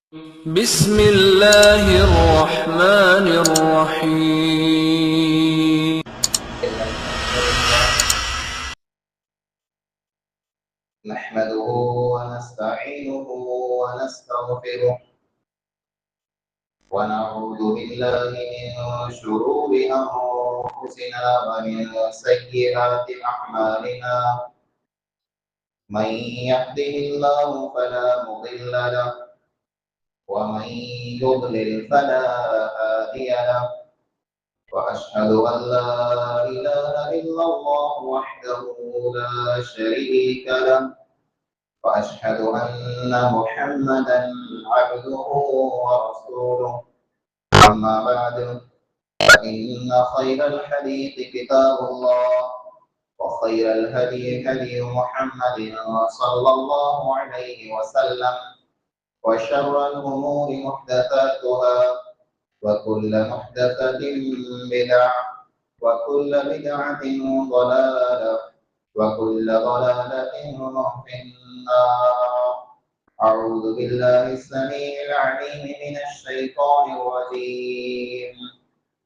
بسم الله الرحمن الرحيم. إن الحمد لله نحمده ونستعينه ونستغفره ونعوذ بالله من شرور أنفسنا ومن سيئات أعمالنا. من يهده الله فلا مضل له ومن يضلل فلا هادي له. وأشهد أن لا إله إلا الله وحده لا شريك له. وأشهد أن محمدا عبده ورسوله. أما بعد فإن خير الحديث كتاب الله وخير الهدي هدي محمد صلى الله عليه وسلم. وشر الأمور محدثاتها وكل محدثة بدعة وكل بدعة ضلالة وكل ضلالة في النار. أعوذ بالله السميع العليم من الشيطان الرجيم.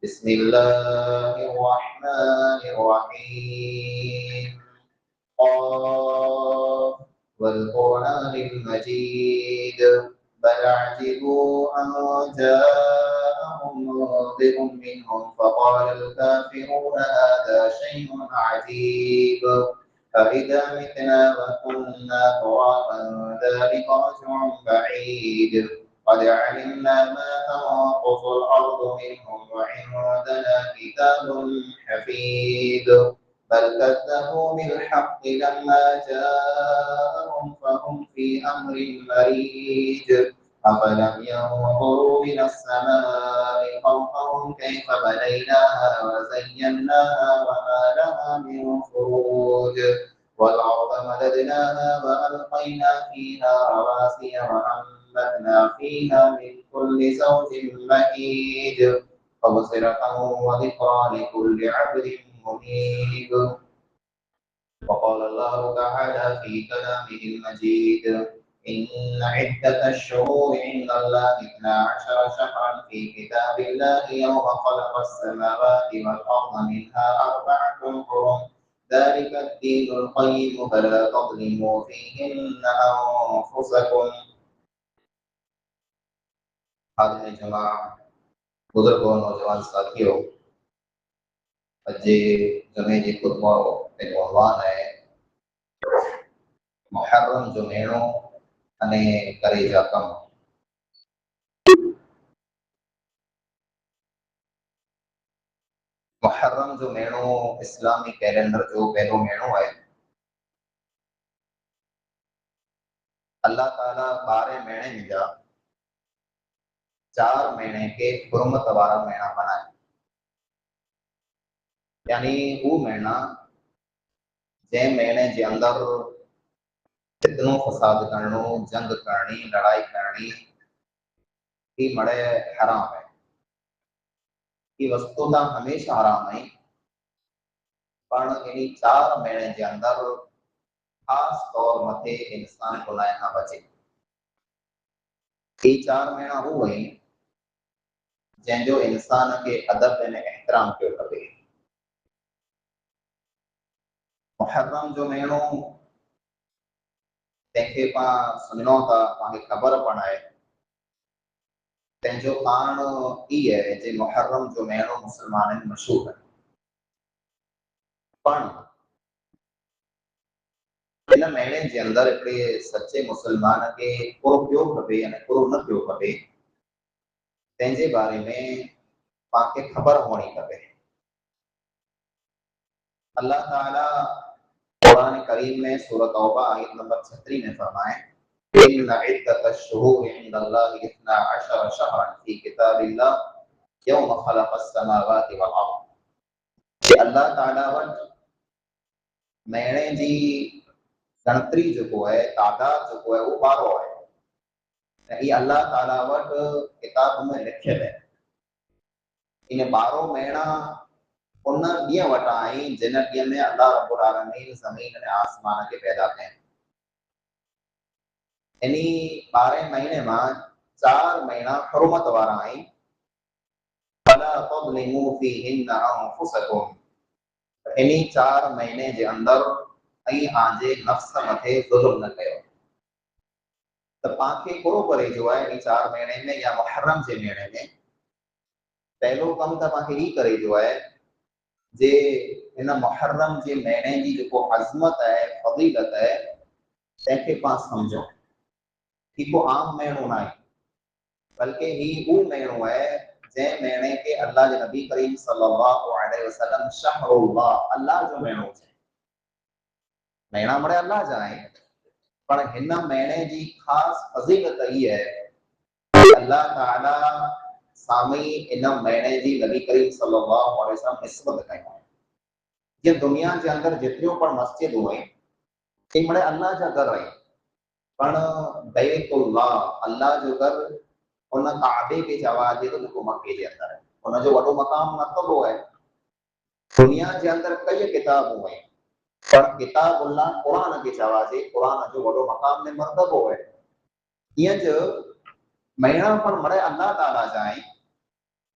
بسم الله الرحمن الرحيم. قاف والقرآن المجيد بل عجبوا أن جاءهم منذر منهم فقال الكافرون هذا شيء عجيب أإذا متنا وكنا ترابا ذلك رجع بعيد قد علمنا ما تنقص الأرض منهم وعندنا كتاب حفيظ بل كذبوا بالحق لما جاءهم فهم في أمر مريج أفلم ينظروا إلى السماء فوقهم كيف بنيناها وزيناها وما لها من فروج والأرض مددناها وألقينا فيها رواسي وأنبتنا فيها من كل زوج بهيج تبصرة وذكرى لكل عبد منيب. وقال الله تعالى في كلامه المجيد إن عدة الشهور عند الله 12 شهرا في كتاب الله يوم خلق السماوات والأرض منها 4 حرم ذلك الدين القيم فلا تظلموا فيهن أنفسكم. حاضرین جماعت بزرگوں نوجوان ساتھیوں اجے جمعے جی خطبہ تیرو عنوان ہے محرم جو مہینو અને કરે જા કમ. محرم جو مہینو اسلامی کیلنڈر جو پہلو مہینو ہے. اللہ تعالیٰ 12 مہینے میں جا 4 مہینے کے حرمت وارا مہینہ بنائے. یعنی وہ مہینہ جے مہینے کے اندر فتنو فساد کرنو جنگ کرنی لڑائی کرنی کی مڑے حرام ہے. یہ وستو دا ہمیشہ حرام ہے پر انہی 4 مہینے کے اندر خاص طور متے انسان گناہ نہ بچے. یہ 4 مہینہ وہ ہیں جن جو انسان کے ادب میں احترام کیو کبے. محرم جو مہینو تنکھے پا سنو تا پاکے خبر پڑھائے تنجو کان ای ہے جے محرم جو مہینو مسلمان مشہور ہے. پن ان مہینے کے اندر ایکڑے سچے مسلمان کے پورو کیو کھپے یعنی پورو نہ کیو کھپے تنجے بارے میں پاکے خبر ہونی کھپے. اللہ تعالیٰ قرآن کریم میں سورۃ توبہ آیت نمبر 36 میں فرمائے ان عدۃ الشہور عند اللہ 12 شہرا فی کتاب اللہ یوم خلق السماوات والارض. کہ اللہ تعالیٰ وٹ مہینے جی گنتری جو ہے تعداد جو ہے وہ 12 ہے. یہ اللہ تعالیٰ وٹ کتاب میں لکھل ہے. ان 12 مہینہ ان ڈیئں وٹا آئیں جن ڈیئں میں اللہ رب العالمین زمین نے آسمان کے پیدا کہیں. انہی 12 مہینے میں 4 મહિના હરમત વાળા આઈ ફલા તظلموا فيهن انفسكم એની 4 મહિને જે અંદર અહીં આજે નફ્સ મથે ઝુલ્મ ન કયો તો પાંખે કોરો કરે જોવાય એની 4 મહિને में या मुहर्रम जे महीने में पहलो कम त पांखे ई करे जोवाय जे इन मुहर्रम जे महीने जी जो अज़मत है फजीलत है तंहिंखे पाण सम्झो ही को आम महीनो न आहे बल्कि ही वो महीनो है जे महीने के अल्लाह जे नबी करीम सल्लल्लाहु अलैहि वसल्लम शहरुल्लाह अल्लाह जो महीनो है महीना मरे अल्लाह जा है पर हिन महीने जी खास फजीलत ई है अल्लाह ताला सामी इन महीने जी नबी करीम सल्लल्लाहु अलैहि वसल्लम निस्बत कई ये दुनिया के अंदर जितरियों पण मस्जिद हुए એ મળે અલ્લાહ જા ઘર है पण बैतुल्लाह अल्लाह जो घर उन काबे के जवाजे तो जेको मक्के जे अंदर है उन जो वडो मकाम मरतबो है दुनिया के अंदर कई किताब हुए पर किताबुल्लाह कुरान के जवाजे कुरान जो वडो मकाम में मरतबो है ये जो महीना पण मरे अल्लाह ताला जाए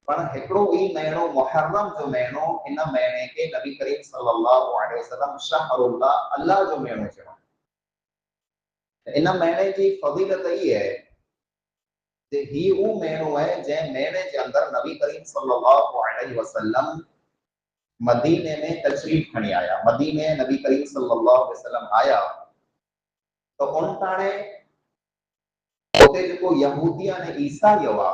पण हिकड़ो ई महीनो मुहर्रम जो महीनो इन महीने के नबी करीम सल्लल्लाहु अलैहि वसल्लम शहरुल्लाह अल्लाह जो महीनो चयो इन महीने की फजीलत ई है कि ही वो महीनो है जे महीने के अंदर नबी करीम सल्लल्लाहु अलैहि वसल्लम मदीने में तशरीफ खणी आया मदीने नबी करीम सल्लल्लाहु अलैहि वसल्लम आया तो उन टाणे उते जेको यहूदी ने ईसाई हुआ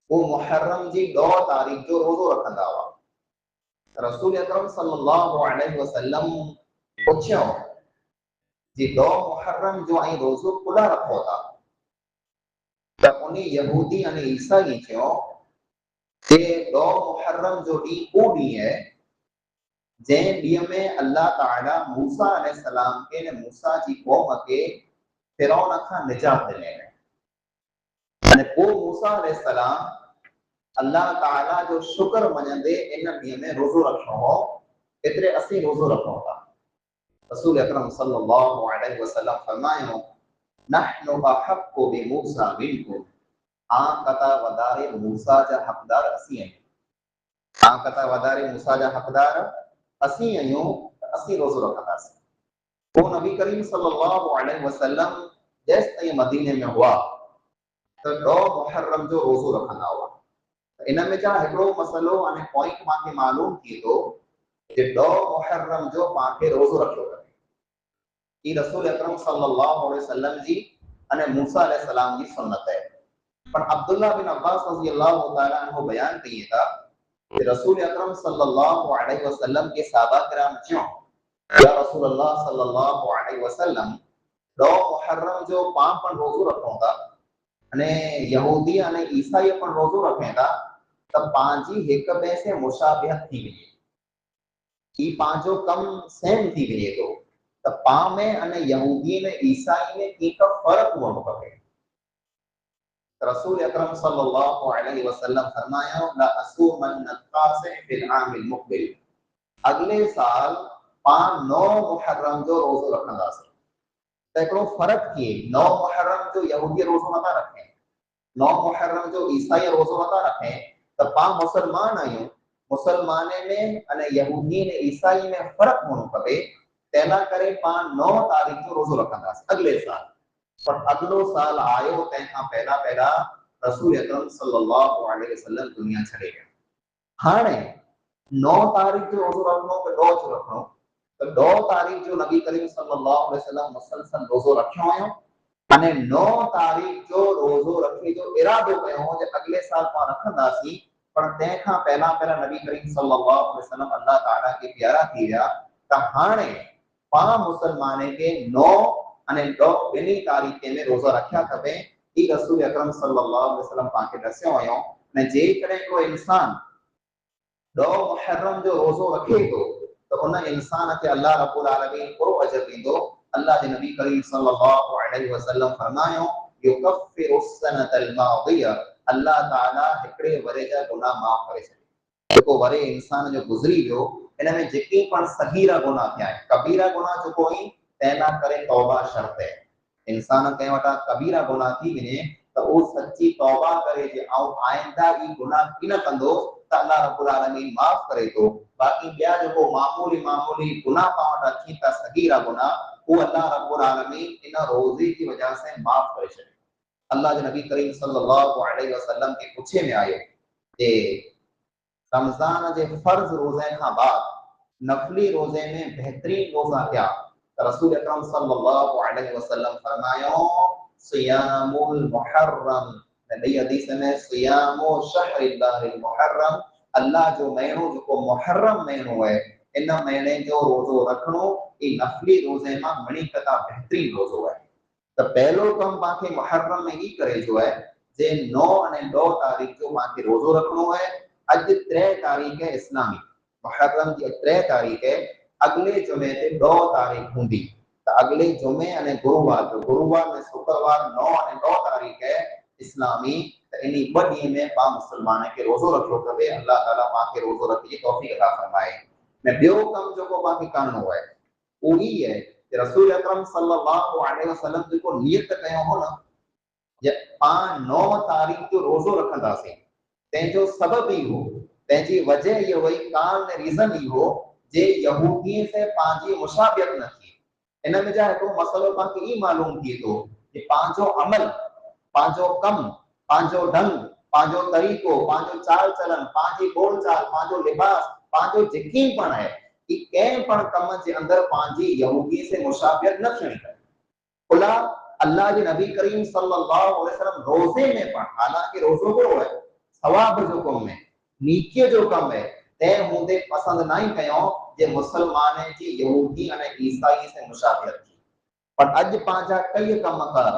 वो मुहर्रम जी 2 तारीख जो रोजो रखंदा हुआ रसूल अकरम सल्लल्लाहु अलैहि वसल्लम पुछियो जी 2 मुहर्रम जो आई रोजो खुला रखो था त उन यहूदी अने ईसाई चयो कि 2 मुहर्रम जो डी वो डी है जे डी में अल्लाह ताला मूसा अलैहि सलाम के ने मूसा जी कौम के फिरौन का निजात दिले अने को मूसा अलैहि सलाम अल्लाह ताला जो शुक्र मञंदे इन ॾींहं में रोज़ो रखियो हो एतिरे असीं रोज़ो रखूं था रसूल अकरम सल्लल्लाहु अलैहि वसल्लम फरमायो नहनु अहक्कु बिमूसा मिनकुम आ कथा वधारे मूसा जा हकदार असीं आहियूं आ कथा वधारे मूसा जा हकदार असीं आहियूं असीं रोज़ो रखंदासीं वो नबी करीम सल्लल्लाहु अलैहि वसल्लम जेसि ताईं मदीने में हुआ तो 2 मुहर्रम जो रोज़ो रखंदा हुआ इन में जा हिकड़ो मसलो अने पॉइंट मांखे मालूम थी तो कि 2 मुहर्रम जो मांखे रोज़ो रखियो करे ई रसूल अकरम सल्लल्लाहु अलैहि वसल्लम जी अने मूसा अलैहि सलाम जी सुन्नत है पर अब्दुल्लाह बिन अब्बास रज़ी अल्लाह तआला अन्हु बयान किए था कि रसूल अकरम सल्लल्लाहु अलैहि वसल्लम के सहाबा किराम क्यों या रसूल अल्लाह सल्लल्लाहु अलैहि वसल्लम 2 मुहर्रम जो पां पण रोज़ो रखूं था अने यहूदी अने ईसाई पण रोज़ो रखें था त पांजी एक बे से मुशाबिहत थी वई ई पांजो कम सेम थी वई तो त पा में अने यहूदी ने ईसाई में एक फर्क हुअणो खपे रसूल अकरम सल्लल्लाहु अलैहि वसल्लम फरमाया ला असुमन नकासे फिल आमिल मुक़बिल अगले साल 9 मुहर्रम जो रोज़ो रखंदासीं त हिकड़ो फर्क थी 9 मुहर्रम जो यहूदी रोज़ो नथा रखें 9 मुहर्रम जो ईसाई रोज़ो नथा रखें त पा मुसलमान आहियूं मुसलमाने में अने यहूदी ने ईसाई में फर्क हुअणो खपे तेना करे पा 9 तारीख जो रोज़ो रखंदासीं अगले साल पर अगलो साल आयो तंहिंखां पहला रसूल अकरम सल्लल्लाहु अलैहि वसल्लम दुनिया छॾे विया हाणे 9 तारीख जो रोज़ो रखणो के 2 जो रखणो तो 2 तारीख जो नबी करीम सल्लल्लाहु अलैहि वसल्लम मुसलसल रोज़ो रखियो हुयो अने 9 तारीख जो रोज़ो रखे जो इरादो कयो जे अगले साल पाण रखंदासीं पर तंहिंखां पहला नबी करीम सल्लल्लाहु अलैहि वसल्लम अल्लाह ताला के प्यारा थी विया त हाणे पा मुसलमाने के 9 अने 2 बिनी तारीखे में रोज़ा रखिया खपे ई रसूल अकरम सल्लल्लाहु अलैहि वसल्लम पाके दस्यो हुयो ने जेकॾहिं को इंसान 2 मुहर्रम जो रोज़ो रखे तो तो उन इंसान के अल्लाह रब्बुल आलमीन पूरो अजर दींदो अल्लाह के नबी करीम सल्लल्लाहु अलैहि वसल्लम फरमायो युकफ्फिरु सनतल मादिया अल्लाह ताला हिकड़े वरे जा गुनाह माफ करे छॾे जेको वरे इंसान जो गुज़री वियो इन में जेके पण सगीरा गुनाह थिया कबीरा गुनाह जेको ई तेना करे तौबा शर्त है इंसान के वटा कबीरा गुनाह थी वने تو وہ سچی توبہ کرے کہ آؤں آئندہ یہ گناہ کی نہ کندو تو اللہ رب العالمین معاف کرے تو باقی بیا جو معمولی گناہ پاؤں رکھی تا صغیرہ گناہ وہ اللہ رب العالمین ان روزے کی وجہ سے معاف کرے چھے اللہ کے نبی کریم صلی اللہ علیہ وسلم کے پوچھے میں آئے کہ رمضان کے فرض روزے کا بعد نفلی روزے میں بہترین روزہ کیا؟ رسول اکرم صلی اللہ علیہ وسلم فرمایا صیام المحرم نبی حدیث میں صیام شہر اللہ المحرم اللہ جو مہینو جو محرم مہینو ہے ان مہینے جو روزو رکھنو یہ نفلی روزے میں منی کتا بہترین روزو ہے تو پہلو کم باقی محرم میں ہی کرے جو ہے جے 9 અને 2 તારીખ جو باقی روزو رکھنو ہے اج 3 તારીખ ہے اسلامی محرم کی 3 તારીખ ہے اگلے جمعے تے 2 તારીખ ہوندی تو اگلے جمعے અને ગુરુવાર ને શુક્રવાર 9 અને 2 તારીખ ہے اسلامی تو انہی بڑی میں پا مسلمان کے روزو رکھو کبھی اللہ تعالیٰ ماں کے روزو رکھیے توفیق عطا فرمائے میں بیو کم جو کو باقی کرنو ہے وہی ہے کہ رسول اکرم صلی اللہ علیہ وسلم کو نیت کہو ہو نا پان 9 તારીખ جو روزو رکھندا سے تین جو سبب ہی ہو تین جی وجہ یہ ہوئی کان نے ریزن ہی ہو جے یہودی سے پانچی مشابہت نہ کی ان میں جا تو مسئلہ باقی ہی معلوم کی تو کہ پانچو عمل پانچو کم پانچو ڈھنگ پانچو طریقو پانچو چال چلن پانچی بول چال پانچو لباس پانچو یقین پن ہے کہ کہیں پن کم کے اندر پانچی یہودی سے مشابہت نہ چھڑی کر کلا اللہ کے نبی کریم صلی اللہ علیہ وسلم روزے میں پڑھ حالانکہ روزوں کو ہے ثواب جو کم ہے نیکی جو کم ہے تے ہوندے پسند نہیں کہوں یہ مسلمان ہیں جی یہودی اور عیسائی سے مشابہت کی پر اج پانچا کئی کم کر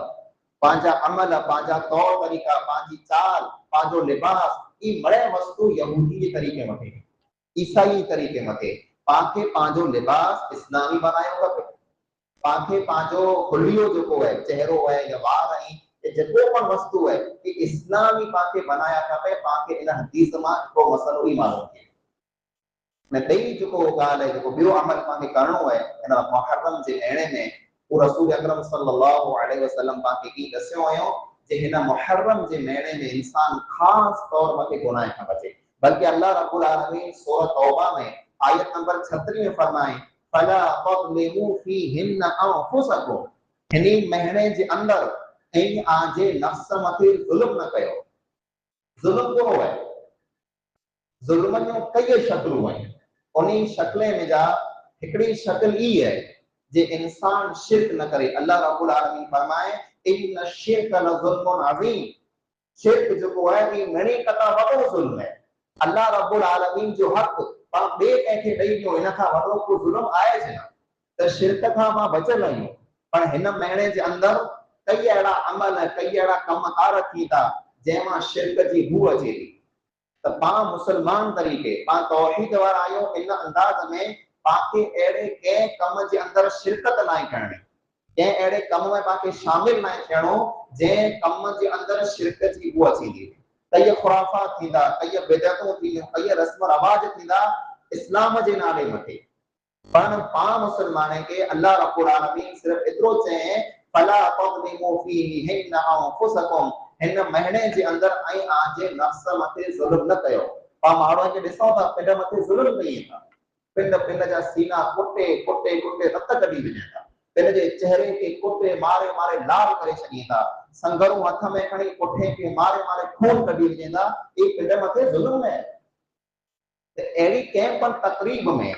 پانچا عمل پانچا طور طریقہ پانچی چال پانچو لباس یہ بڑے وستو یہودی کے طریقے متے عیسائی طریقے متے پانچے پانچو لباس اسلامی بنائے ہوگا پانچے پانچو کھلیو جو کو ہے چہرو ہے یا وار ہے یہ جتو پر وستو ہے کہ اسلامی پانچے بنایا کرے پانچے ان حدیث ماں کو مسئلہ ہی معلوم ہے میں بئی جو کو گال ہے جو کو بیو عمل پانچے کرنو ہے ان محرم سے اینے میں وہ رسول اکرم صلی اللہ علیہ وسلم پانچے کی دسیوں آئیوں جے ہنا محرم سے مینے میں انسان خاص طور متے گناہ کا بچے بلکہ اللہ رب العالمین سورۃ توبہ میں آیت نمبر 36 میں فرمائے فلا تظلموا فيهن انفسكم ہنی مہینے جے اندر این آجے نفس متے ظلم نہ کیو ظلم کو ہے ظلم میں کئی شکل ہوئے انہی شکلیں میں جا ہکڑی شکل ہی ہے جے انسان شرک نہ کرے اللہ رب العالمین فرمائے ان الشرک لظلم عظیم شرک جو کو ہے یہ گھنی قطع وڈو ظلم ہے اللہ رب العالمین جو حق پا بے کہے ڈئی جو ان کا وڈو کو ظلم آئے جنا تو شرک تھا ماں بچل نہیں پر ہن مہینے کے اندر کئی اڑا عمل کئی اڑا کم کار کیتا جیما شرک جی بو اچے تھی تو پا مسلمان طریقے پا توحید وار آیو ان انداز میں پاکے ایڑے کے کم کے اندر شرکت نہ کرنی کے ایڑے کم میں پاکے شامل نہ کھڑو جے کم کے اندر شرک جی بو اچے تھی کئی خرافات تھیندا کئی بدعتوں تھیندا کئی رسم و رواج تھیندا اسلام جے نالے متے پر پا مسلمان کے اللہ رب العالمین صرف اترو چاہیں فلا تظلموا فيهن انفسكم ہن مہینے کے اندر ائیں آجے نفس متے ظلم نہ کیو پا ماڑو کے ڈسو تا پنڈ متے ظلم کئی تھا پنڈ جا سینہ کٹے رت کڈی وجھا پنڈ جے چہرے کے کٹے مارے لال کرے چھڈی تھا سنگرو ہتھ میں کھڑی کٹھے کے مارے خون کڈی وجھا یہ پنڈ متے ظلم ہے ایڑی کہیں پر تقریب میں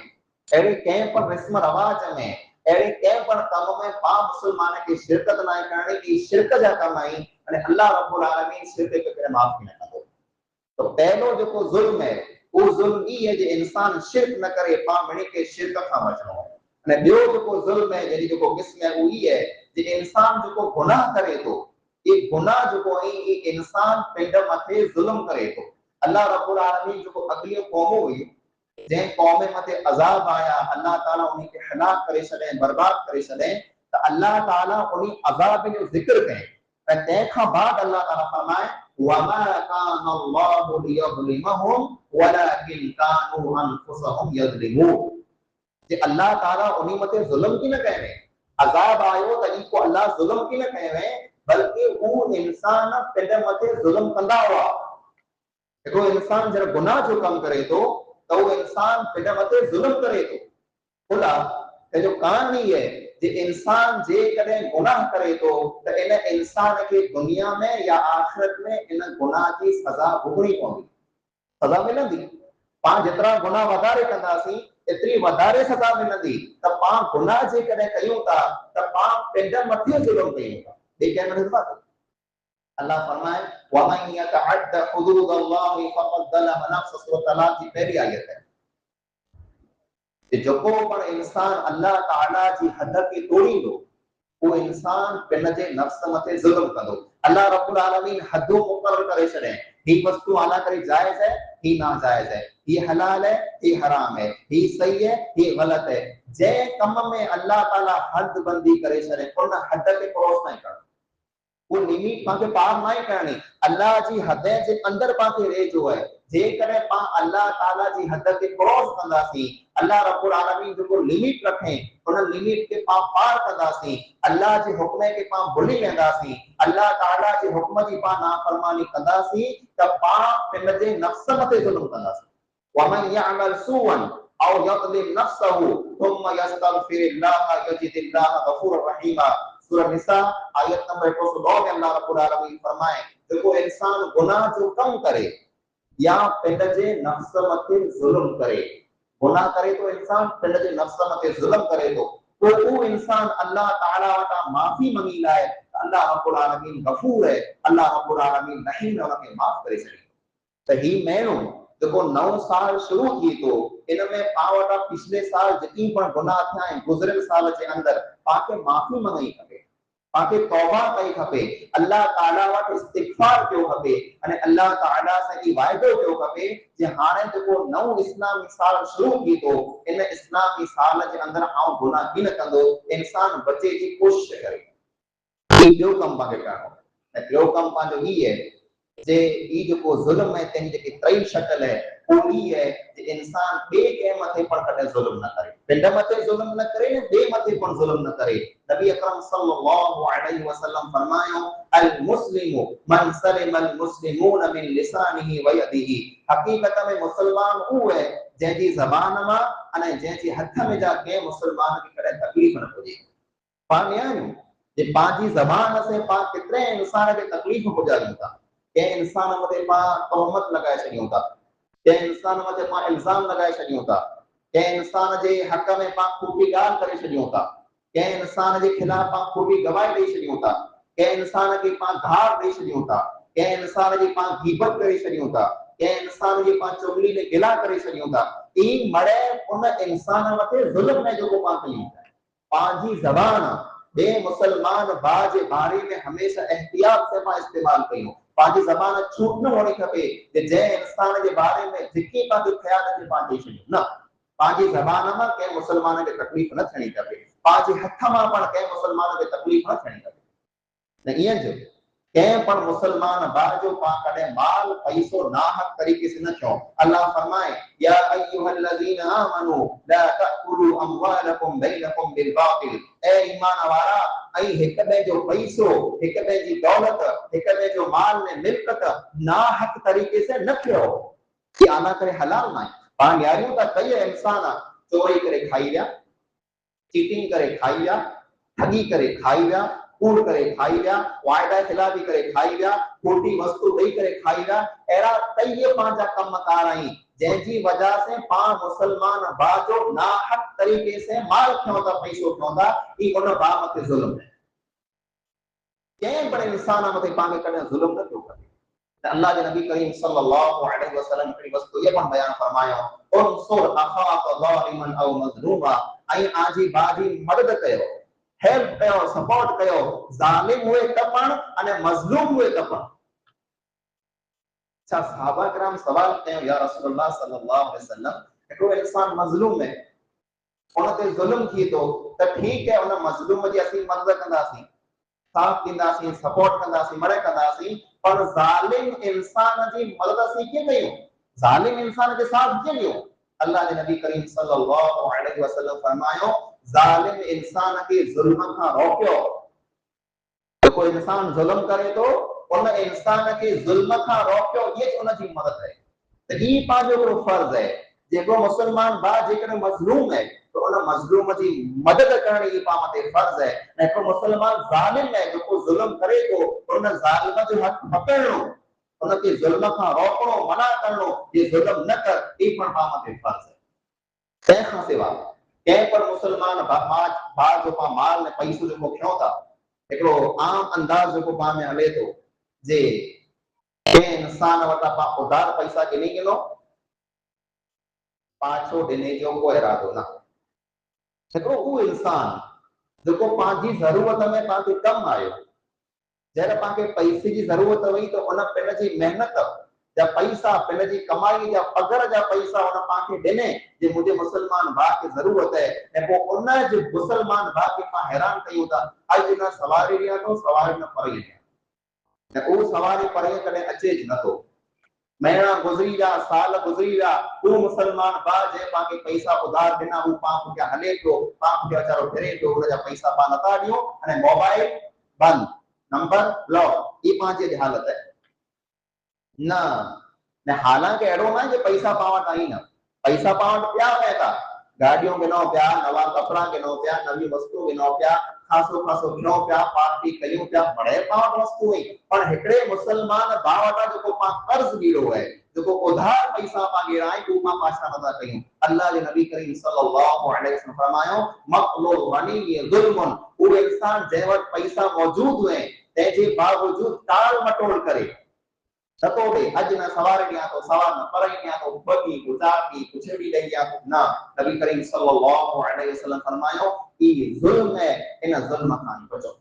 ایڑی کہیں پر رسم رواج میں ایڑی کہیں پر کام میں پا مسلمان کی شرکت نہ کرنے کی شرک جا کم آئی اور اللہ رب العالمین شرک کے کرے معاف نہ کرو تو پہلو جو کو ظلم ہے وہ ظلم ہی ہے جو انسان شرک نہ کرے پا منی کے شرک کا بچنو ہے اور بیو جو کو ظلم ہے یعنی جو کو قسم ہے وہی ہے جو انسان جو کو گناہ کرے تو یہ گناہ جو کو یہ انسان پنڈ متے ظلم کرے تو اللہ رب العالمین جو کو اگلی قوموں ہوئی جن قوم متے عذاب آیا اللہ تعالیٰ انہیں کے ہلاک کرے چھڑیں برباد کرے چھڑیں تو اللہ تعالیٰ انہیں عذاب جو ذکر کریں اور دیکھا بعد اللہ تعالیٰ فرمائے وَمَا كَانَ اللَّهُ لِيَظْلِمَهُمْ وَلَكِنْ كَانُوا أَنفُسَهُمْ يَظْلِمُونَ کہ اللہ تعالیٰ انہیں متے ظلم کی نہ کہہ رہے عذاب آئے تو ان کو اللہ ظلم کی نہ کہہ رہے बल्कि वो इंसान पंहिंजे मथे ज़ुल्म कंदा हुआ। हिकिड़ो इंसान जॾहिं गुनाह जो कमु करे थो त उहो इंसान पंहिंजे मथे ज़ुल्म करे थो। खुला जो कारण ई है जे इंसान जे कॾहिं गुनाह करे थो त इन इंसान खे दुनिया में या आख़िरत में इन गुनाह जी सज़ा भुगतणी पवंदी, सज़ा मिलंदी। पाण जेतिरा गुनाह वधारे कंदासीं एतिरी वधारे सज़ा मिलंदी। त पाण गुनाह जे कॾहिं कयूं था त पाण पंहिंजे मथे ज़ुल्म कयूं था, ॿिए कंहिं मथे नथा कयूं। अल्लाह फरमाए वमन यतअद्द हुदूदल्लाहि फक़द ज़लम नफ्सहु, सूरह तलाक़ जी पहली आयत है। जेको पण इंसान अल्लाह ताला जी हद खे तोड़ींदो वो इंसान पंहिंजे नफ्स मथे ज़ुल्म कंदो। अल्लाह रब्बुल आलमीन हदूं मुक़रर करे छॾे, ही वस्तु आला करे जायज़ है, ही नाजायज़ है, ही हलाल है, ही हराम है, ही सही है, ही गलत है। जंहिं कम में अल्लाह ताला हद बंदी करे छॾे उन हद खे क्रॉस न करणो, वो लिमिट पाके पार नहीं करनी। अल्लाह जी हद जे अंदर पाके रहिजो है। जेकॾहिं पाण अल्लाह ताला जी हद खे क्रॉस कंदासीं, अल्लाह रब्बुल आलमीन जेको लिमिट रखे उन लिमिट के पाण पार कंदासीं, अल्लाह जे हुक्म के पाण भुली वेंदासीं, अल्लाह ताला जे हुक्म जी पाण नाफरमानी कंदासीं त पाण पंहिंजे नफ्स मथे ज़ुल्म कंदासीं। वमन यअमल सूअन औ यज़लिम नफ्सहु थुम्मा यस्तगफिरुल्लाह यजिदिल्लाह गफूरर रहीमा। सूरह निसा आयत नंबर 102 में अल्लाह रब्बुल आलमीन फरमाए देखो इंसान गुनाह जो कम करे या पंहिंजे नफ्स मथे ज़ुल्म करे, गुनाह करे तो इंसान पंहिंजे नफ्स मथे ज़ुल्म करे तो वो इंसान अल्लाह ताला वटा माफी मंगी लाए, अल्लाह रब्बुल आलमीन गफूर है, अल्लाह रब्बुल आलमीन रहीम है, उनके माफ करे छॾे। त ही महीनो जेको नओं साल शुरू थी थो इन में पाण वटां पिछले साल जेकी पण गुनाह थिया आहिनि गुज़िरियल साल जे अंदरि पाण खे माफ़ी मंगणी खपे, पाण खे तौबा कई खपे, अल्लाह ताला वटि इस्तिग़फार कयो खपे अने अल्लाह ताला सां ई वाइदो कयो खपे जे हाणे जेको नओं इस्लामी साल शुरू थी थो इन इस्लामी साल जे अंदरि आउं गुनाह ही न कंदो, इंसान बचे जी कोशिश करे। ॿियो कमु पाण खे करणो ऐं ॿियो कमु पंहिंजो ही है जे ई जेको ज़ुल्म है तेजी जेकी टई शक्ल है वो ही है जे इंसान ॿिए कंहिं मथे पण कॾहिं ज़ुल्म न करे, पंहिंजे मथे ज़ुल्म न करे न ॿिए मथे पण ज़ुल्म न करे। नबी अकरम सल्लल्लाहु अलैहि वसल्लम फरमायो अल मुस्लिमु मन सलिमल मुस्लिमून मिन लिसानिही व यदिही। हकीकत में मुसलमान वो है जंहिंजी ज़बान मां अने जंहिंजे हथ में जा कंहिं मुसलमान खे कॾहिं तकलीफ़ न पुॼे। पाण आहियूं जे पंहिंजी ज़बान से पाण केतिरे इंसान खे तकलीफ़ पुॼायूं था, कंहिं इंसान मथे पाण तोहमत लॻाए छॾियूं था, कंहिं इंसान मथे पाण इल्ज़ाम लॻाए छॾियूं था, कंहिं इंसान जे हक़ में पाण खोटी ॻाल्हि करे छॾियूं था, कंहिं इंसान जे खिलाफ़ पाण खोटी गवाही ॾेई छॾियूं था, कंहिं इंसान खे पाण धार ॾेई छॾियूं था, कंहिं इंसान जी पाण गीबत करे छॾियूं था, कंहिं इंसान जी पाण चुगली में गिला करे छॾियूं था। ई मरे उन इंसान मथे ज़ुल्म में जेको पाण कयूं था। पंहिंजी ज़बान ॿिए मुसलमान भाउ जे बारे में हमेशह एहतियात से पाण इस्तेमाल कयूं। पंहिंजी ज़बान छूट न हुअणी खपे जे जंहिं इंसान जे बारे में जेकी पंहिंजो ख़्याल अचे पाण ॾेई छॾियूं न। पंहिंजी ज़बान मां कंहिं मुसलमान खे तकलीफ़ न थियणी खपे, पंहिंजे हथ मां पाण कंहिं मुसलमान खे तकलीफ़ न थियणी खपे। न ईअं जो कंहिं पण मुसलमान भाउ जो पाण कॾहिं माल पैसो नाहक तरीक़े से न खयो। अल्लाह फरमाए या अय्युहल्लज़ीना आमनू ला तअकुलू अमवालकुम बैनकुम बिल बातिल। ए ईमान वारा ऐं हिक ॿिए जो पैसो, हिक ॿिए जी दौलत, हिक ॿिए जो माल में मिल्कत नाहक तरीक़े से न खयो। कि आला करे हलाल ना पाण यारियूं त कई इंसान चोरी करे खाई विया, चीटिंग करे खाई विया, ठगी करे खाई विया, कूड़ करे खाई विया, वायदा खिलाफी करे खाई विया, खोटी वस्तु ॾेई करे खाई विया, अहिड़ा कई पंहिंजा कमकार आहिनि जंहिंजी वजह से पाण मुसलमान भाउ जो नाहक तरीक़े से माल खयों था, पैसो खयों था, ई उन भाउ मथे ज़ुल्म है। कंहिं बि इंसान मथे पाण खे कॾहिं ज़ुल्म न कयो खपे। अल्लाह के नबी करीम सल्लल्लाहु अलैहि वसल्लम हिकिड़ी वस्तु ये पण बयान फरमायो उनसुर अखाक ज़ालिमन औ मज़लूमा ऐं आजी बाजी मदद कयो, हेल्प कयो, सपोर्ट कयो, ज़ालिम हुए त पण अने मज़लूम हुए त पण। छा सहाबा किराम सवाल कयो या रसूलुल्लाह सल्लल्लाहु अलैहि वसल्लम हिकिड़ो इंसान मज़लूम है उन ते ज़ुल्म थी तो त ठीक है उन मज़लूम जी असीं मदद कंदासीं, साथ दींदासीं, सपोर्ट कंदासीं, मदद कंदासीं, पर ज़ालिम इंसान जी मदद असीं कीअं कयूं? ज़ालिम इंसान के साथ कीअं ॾियूं? अल्लाह जे नबी करीम सल्लल्लाहु अलैहि वसल्लम फरमायो ज़ालिम इंसान के ज़ुल्म खां रोकियो। जेको इंसान जुल्म करे तो उन इंसान के जुल्म खां रोकियो, ये उन जी मदद है। तो ई पांजो हिकिड़ो फर्ज है। जेको मुसलमान भाउ जेकॾहिं मज़लूम है तो उन मज़लूम जी मदद करण ई पाण ते फर्ज है। ऐं हिकिड़ो मुसलमान ज़ालिम है जेको जुल्म करे तो उन ज़ालिम जो हक़ पकड़णो, उनके जुल्म खां रोकणो, मना करणो, ये जुल्म न कर, ई पाण ते फर्ज है। तंहिंखां सिवा कंहिं पर मुसलमान भाउ जो पाण माल ने पैसो जेको खणो था, हिकिड़ो आम अंदाज़ जेको पाण में हले थो जे कंहिं इंसान वटां पाण उधार पैसा गिनी गिनो, पाछो ॾिने जो को इरादो न। हिकिड़ो उहो इंसान जेको पंहिंजी ज़रूरत में तव्हांखे कमु आयो, जॾहिं तव्हांखे पैसे जी ज़रूरत हुई त उन पिण जी महिनत जा पैसा, पिण जी कमाई जा पघर जा पैसा उन तव्हांखे ॾिने जे मुंहिंजे मुसलमान भाउ खे ज़रूरत है, ऐं पोइ उन जे मुसलमान भाउ खे पाण हैरान कयूं था, अॼु न सवारी ॾियां थो, सवारी न परे ॾियां, ऐं उहो सवारी परे कॾहिं अचे ज नथो। महीना गुज़री विया, साल गुज़री विया, उहो मुसलमान भाउ जंहिं तव्हांखे पैसा उधार ॾिना हू पाण पुठियां हले पियो, पाण पुठियां वीचारो फिरे पियो, हुनजा पैसा पाण नथा ॾियूं, अने मोबाइल बंदि, नंबर ब्लॉक, ई पंहिंजी हालत है न। हालांकि अहिड़ो न आहे कि पैसा पाण वटि आहिनि, पैसा पाण वटि पिया पए था, गाॾियूं गिनो पिया, नवा कपिड़ा गिनो पिया, नवी वस्तु गिनो पिया, खासो खासो गिनो पिया, पार्टी कयूं पिया, बड़े पाण वटि वस्तु हुई, पर हिकिड़े मुसलमान भाउ वटां जेको पाण कर्ज़ ॾींदो है, जेको उधार पैसा पाण ॾियणा आहिनि, उहो पाण छा नथा कयूं। अल्लाह जे नबी करीम सल्लल्लाहु अलैहि वसल्लम फरमायो, मक़लुल गनी ज़ुल्मुन, उहो इंसान जंहिं वटि पैसा मौजूद हुए तंहिंजे बावजूद टाल मटोल करे नथो ॾे, अॼु न सवार ॾियां थो, सवार न पर ॾियां थो, ॿ ॾींहं गुज़ार ॾींहं कुझु बि ॾेई ॾियां थो, न। नबी करीम सल्लल्लाहु अलैहि वसल्लम फरमायो, ई ज़ुल्म है, इन ज़ुल्म खां बचो।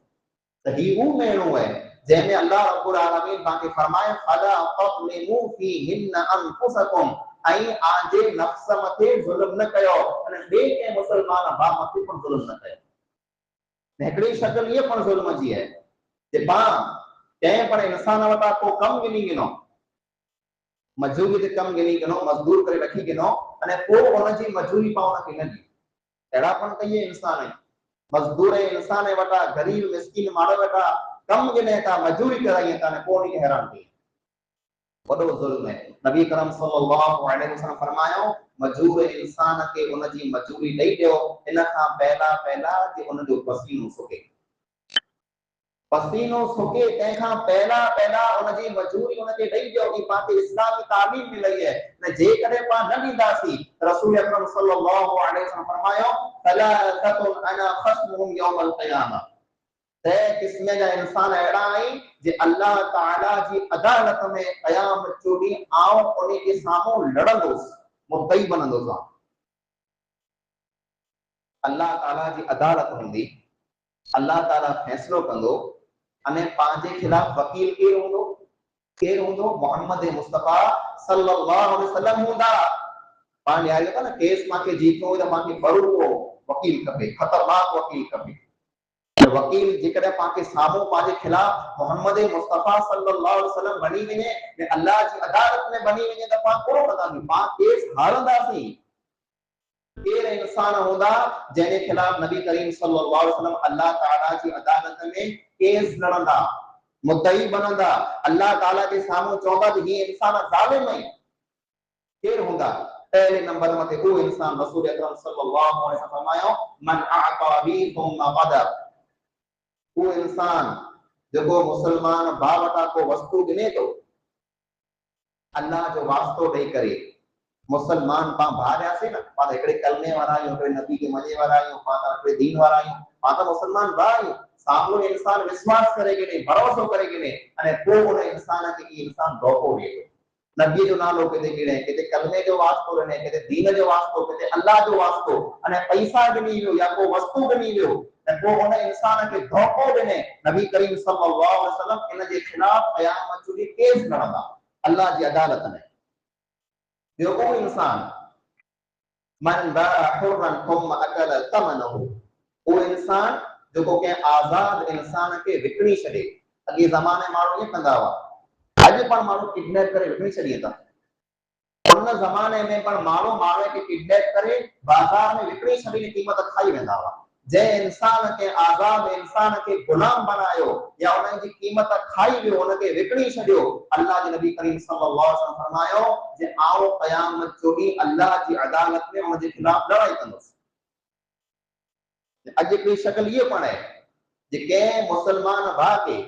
त ही वो मेणो है जंहिंमें अल्लाह रब्बुल आलमीन तव्हांखे फरमाए, फला तज़लिमू फीहिन्न अनफुसकुम, ऐं आंजे नफ्स मथे ज़ुल्म न कयो, अने ॿिए कंहिं मुसलमान भाउ मथे पण ज़ुल्म न कयो। हिकिड़ी शक्ल इहा पण ज़ुल्म जी है जे पाण कंहिं पण इंसान वटां को कमु गिनी गिनो, मजदूरी ते कमु गिनी गिनो, मजदूर करे रखी गिनो, अने पोइ हुनजी मजदूरी पाण हुनखे न ॾी, अहिड़ा पण कई इंसान आहिनि। मजदूर इंसान वटा, गरीब मिस्किन माण्हू वटा कम गिने था, मजदूरी कराइनि था, पोइ उनखे हैरान कई, वॾो ज़ुल्म है। नबी करम सल्लल्लाहु अलैहि वसल्लम फरमायो, मजदूर इंसान खे उनजी मजदूरी ॾेई ॾियो, इन खां पहला पहला कि उनजो पसीनो सुके, पसीनो सुके, तंहिंखां पहला पहला उनजी मजदूरी उनखे ॾेई ॾियो कि पाण खे इस्लामी तालीम मिलई है। न जेकॾहिं पाण न ॾींदासीं, रसूल अकरम सल्लल्लाहु अलैहि वसल्लम फरमायो, सलासतुन अना खस्मुहुम यौमल क़ियामह, ते किस्म जा इंसान अहिड़ा आहिनि जे अल्लाह ताला जी अदालत में क़यामत जो ॾींहुं आऊं उनखे साम्हूं लड़ंदुसि, मुद्दई बनंदुसि। अल्लाह ताला जी अदालत हूंदी, अल्लाह ताला फैसलो कंदो, अने पंहिंजे खिलाफ वकील केरु हूंदो? केरु हूंदो? मोहम्मद मुस्तफा सल्लल्लाहु अलैहि वसल्लम हूंदा। पाण न्याय था न, केस मांखे जीतो त मांखे बड़ो वकील खपे, खतरनाक वकील खपे। वकील जेकॾहिं पांखे साम्हूं पंहिंजे खिलाफ मोहम्मद मुस्तफा सल्लल्लाहु अलैहि वसल्लम बनी वञे, ऐं अल्लाह जी अदालत में बनी वञे, त पाण कोन कंदासीं, पाण केस हारंदासीं। केर इंसान हूंदा जंहिंजे खिलाफ नबी करीम सल्लल्लाहु अलैहि वसल्लम अल्लाह ताला जी अदालत में केस लड़ंदा, मुद्दई बनंदा, अल्लाह ताला के साम्हूं चवंदा कि ही इंसान ज़ालिम है, केर हूंदा? पहले नंबर मथे वो इंसान रसूल अकरम सल्लल्लाहु अलैहि वसल्लम फरमायो, मन अअता बी थुम्मा गदर, वो इंसान जेको मुसलमान भाउ वटां को वस्तु गिने थो, अल्लाह जो वास्तो ॾेई करे, मुसलमान पाण भाउ रहियासीं न, पाण हिकिड़े कलमे वारा आहियूं, हिकिड़े नबी खे मञे वारा आहियूं, पाण हिकिड़े दीन वारा आहियूं, पाण त मुसलमान भाउ आहियूं। साम्हूं इंसान विश्वास करे गिने, भरोसो करे गिने, अने पोइ उन इंसान खे ई इंसान धोखो ॾिए थो, नबी जो नालो किथे गिणे, किथे कलमे जो वास्तो गिणे, किथे दीन जो वास्तो, किथे अल्लाह जो वास्तो, अने पैसा गिनी वियो या को वस्तु गिनी वियो, ऐं पोइ उन इंसान खे धोखो ॾिने। नबी करीम सल्लल्लाहु अलैहि वसल्लम इन जे खिलाफ क़यामत जो ॾींहुं केस लड़ंदा अल्लाह जी अदालत में। ॿियो को इंसान मन बाअ हुर्रन थुम्मा अकल तमनहु, वो इंसान जेको कंहिं आज़ाद इंसान खे विकिणी छॾे। अॻे ज़माने माण्हू ईअं कंदा हुआ, अॼु पण माण्हू किडनैप करे विकिणी छॾीनि था। उन ज़माने में पण माण्हू माण्हू खे किडनैप करे बाज़ार में विकिणी छॾीनि, क़ीमत खाई वेंदा हुआ। जे इंसान के आज़ाद इंसान के गुलाम बनायो या उन जी कीमत खाई वियो उनके विकणी छडियो अल्लाह जे नबी करीम सल्लल्लाहु अलैहि वसल्लम फरमायो जे आओ क़यामत जो ॾींहुं अल्लाह जी अदालत में उन जे खिलाफ लड़ाई कंदुसि। अॼु हिकिड़ी शक्ल इहो पण आहे जे कंहिं मुस्लमान भाउ खे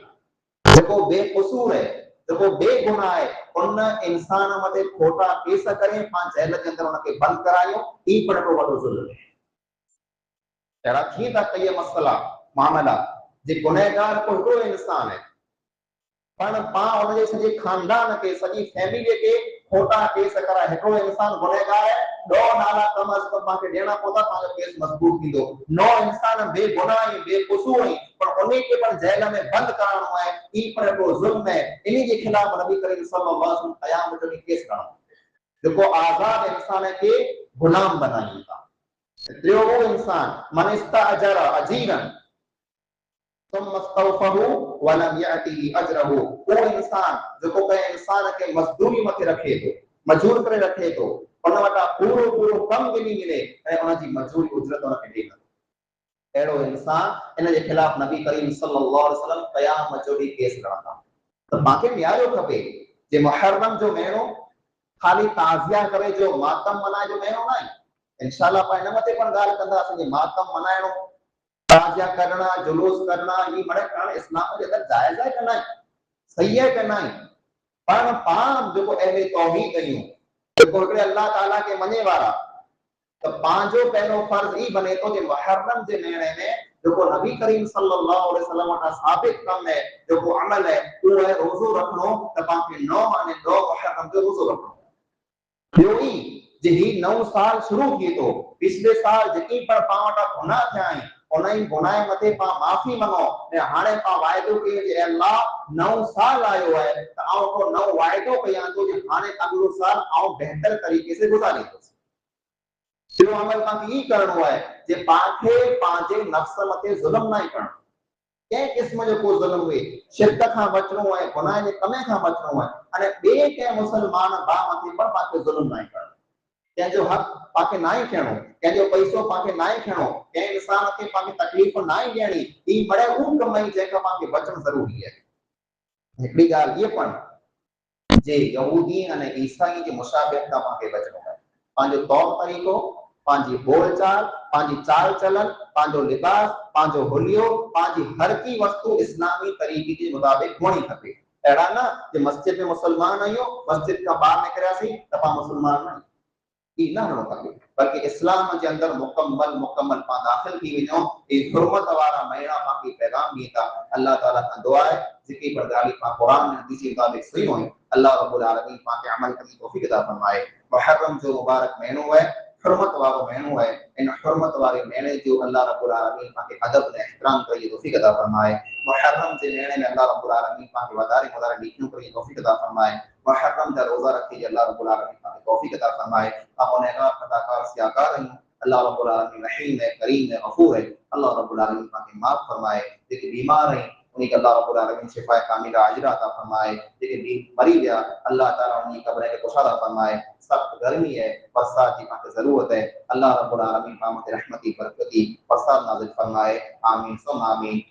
जेको बेक़सूर आहे जेको बेगुनाह आहे उन इंसान मथे खोटा केस करे पाण जेल जे अंदरि उनखे बंदि करायो ई पण हिकिड़ो वॾो ज़ुल्म आहे। अहिड़ा थी था कई मसला मामला जे गुनहगार को हिकिड़ो इंसान आहे पण पाण उनजे सॼे खानदान खे सॼी फैमिली खे खोटा केस कराए हिकिड़ो इंसान गुनहगार आहे ॾह नाला कम अज कम पाण खे ॾियणा पवंदा पंहिंजो केस मज़बूत थींदो। नौ इंसान बेगुनाह ऐं बेक़सूर आहिनि पर उन खे पण जेल में बंदि करणो आहे ई पण हिकिड़ो ज़ुल्म आहे। इन जे खिलाफ़ नबी करीम सल्लल्लाहु अलैहि वसल्लम क़यामत जो ॾींहुं केस खणो जेको आज़ाद इंसान खे गुलाम बनाइनि था। टियों वो इंसान मन इस्तअजर अजीरन तुम मस्तौफहु वलम यातिही अजरहु वो इंसान जेको कंहिं इंसान खे मज़दूरी मथे रखे थो मजूर करे रखे थो उन वटां पूरो पूरो कम गिनी मिले ऐं उन जी मजूरी उजरत उनखे ॾे नथो अहिड़ो इंसान इन जे खिलाफ़ नबी करीम सल्लल्लाहु अलैहि वसल्लम क़यामत जो ॾींहुं केस खणंदा। त मूंखे न्यायो खपे जे मुहर्रम जो महीनो खाली ताज़िया करे जो मातम मनाए जो महीनो न आहे। इंशाअल्लाह पाण हिन मथे पण ॻाल्हि कंदासीं जे मातम मनाइणो ताज़िया करना जुलूस करना ये बड़े कारण इस्लाम के अंदर जायज है करना सही है करना पर पाण जेको अहले तौहीद आहियूं जेको हिकिड़े अल्लाह ताला के मञे वारा त पंहिंजो पहिरियों फर्ज़ ई बने थो जे मुहर्रम जे महीने में जेको नबी करीम सल्लल्लाहु अलैहि वसल्लम वटां साबित कम है जेको अमल है उहो है रोज़ो रखणो त पाण खे 9 माने 9 मुहर्रम जो रोज़ो रखणो। ॿियो ई जे ही नओं साल शुरू थिए थो पिछले साल जेकी पण पाण वटां गुनाह थिया आहिनि उन ई गुनाह मथे पाण माफ़ी मंगो ऐं हाणे पाण वाइदो कयो जे अल्लाह नओं साल आयो आहे त आउं को नओं वाइदो कयां थो जे हाणे अॻिलो साल आउं बहितर तरीक़े से गुज़ारींदुसि। ॿियो अमल तव्हांखे ई करिणो आहे जे पाण खे पंहिंजे नफ़्स मथे ज़ुल्म न करणो कंहिं क़िस्म जो को ज़ुल्म हुए शिरक खां बचणो आहे गुनाह जे कमे खां बचणो आहे अने ॿिए कंहिं मुस्लमान भाउ मथे पण पाण खे ज़ुल्म न करणो कंहिंजो हक़ पाण खे न खणो कंहिंजो पैसो पाण खे न खणो कंहिं इंसान खे पाण खे तकलीफ़ न ॾियणी ई बड़े उन कम ई जंहिंखां पाण खे बचणु ज़रूरी आहे। हिकिड़ी ॻाल्हि इहा पण जे यहूदी अने ईसाई जी मुशाबियत खां पाण खे बचणो आहे पंहिंजो तौर तरीक़ो पंहिंजी बोलचाल पंहिंजी चाल चलन पंहिंजो लिबास पंहिंजो हुलियो पंहिंजी हर की वस्तु इस्लामी तरीक़े जे मुताबिक़ हुअणी खपे। अहिड़ा न जे मस्जिद में मुसलमान आहियूं मस्जिद खां ॿाहिरि निकिरियासीं त पाण मुसलमान न ई न हुअणो खपे बल्कि इस्लाम के अंदर मुकम्मल पाण दाख़िल थी वञो ये हुर्मत वारा महीना पाण खे पैगाम ॾिए था। अल्लाह ताला खां दुआ आहे जेकी पण ॻाल्हि पाण क़ुरान में हदीस जे मुताबिक़ सुनियूं आहिनि अल्लाह रब्बुल आलमीन पाण खे अमल करण जी तौफ़ीक़ अता फरमाए। मुहर्रम जो मुबारक महीनो है हुर्मत वारो महीनो है इन हुर्मत वारे महीने जो अल्लाह रब्बुल आलमीन पाण खे अदब ऐं एहतराम करण जी तौफ़ीक़ अता फरमाए। मुहर्रम जे महीने में अल्लाह रब्बुल आलमीन पाण खे वधारे नेकियूं करण जी तौफ़ीक़ अता फरमाए। मुहर्रम जा रोज़ा रखे अल्लाह रब्बुल आलमीन पाण खे तौफ़ीक़ अता फरमाए। आप गुनहगार खताकार सियाकार हैं अल्लाह रब्बुल आलमीन रहीम है करीम है गफूर है अल्लाह रब्बुल आलमीन पाण खे माफ़ फरमाए। जेके बीमार हैं उन्हें अल्लाह रब्बुल आलमीन शिफाए कामिला आजिला अता फरमाए। जेके मरी गया अल्लाह ताला उन्हीं कब्र के कुशादा फरमाए। सख्त गर्मी है बरसात की पाक जरूरत है अल्लाह रब्बुल आलमीन पाक रहमती बरकती बरसात नाज़िल फरमाए आमीन सुम आमीन।